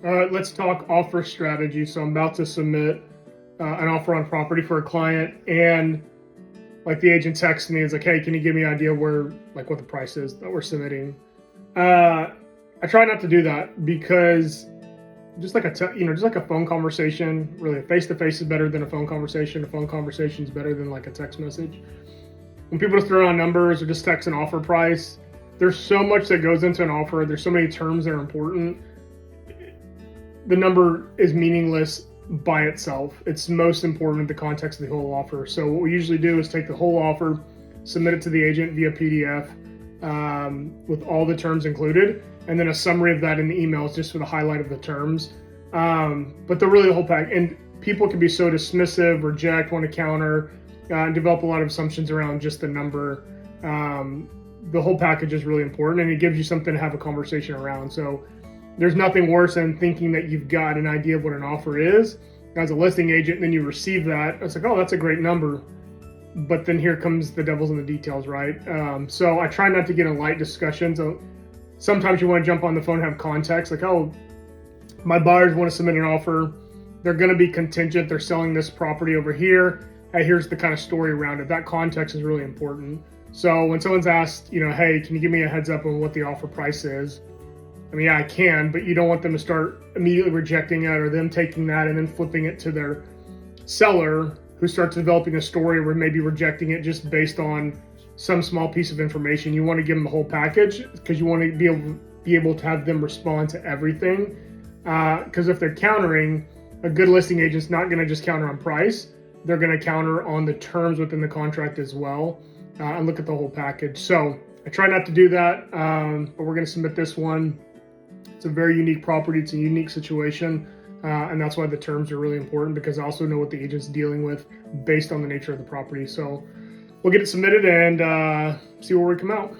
Let's talk offer strategy. So I'm about to submit an offer on property for a client, and like the agent texts me, is like, "Hey, can you give me an idea where, like, what the price is that we're submitting?" I try not to do that because just like just like a phone conversation, really, a face-to-face is better than a phone conversation. A phone conversation is better than like a text message. When people just throw around numbers or just text an offer price, there's so much that goes into an offer. There's so many terms that are important. The number is meaningless by itself. It's most important in the context of the whole offer. So what we usually do is take the whole offer, submit it to the agent via PDF with all the terms included, and then a summary of that in the emails just for the highlight of the terms. But the whole pack. And people can be so dismissive, reject, want to counter, and develop a lot of assumptions around just the number. The whole package is really important, and it gives you something to have a conversation around. So there's nothing worse than thinking that you've got an idea of what an offer is as a listing agent, and then you receive that. It's like, oh, that's a great number. But then here comes the devil's in the details, right? So I try not to get in light discussions. Sometimes you want to jump on the phone and have context, like, oh, my buyers want to submit an offer. They're going to be contingent. They're selling this property over here. Hey, here's the kind of story around it. That context is really important. So when someone's asked, hey, can you give me a heads up on what the offer price is? I mean, yeah, I can, but you don't want them to start immediately rejecting it or them taking that and then flipping it to their seller who starts developing a story or maybe rejecting it just based on some small piece of information. You want to give them the whole package because you want to be able to have them respond to everything. Because if they're countering, a good listing agent's not going to just counter on price. They're going to counter on the terms within the contract as well and look at the whole package. So I try not to do that, but we're going to submit this one. It's a very unique property. It's a unique situation. And that's why the terms are really important, because I also know what the agent's dealing with based on the nature of the property. So we'll get it submitted and see where we come out.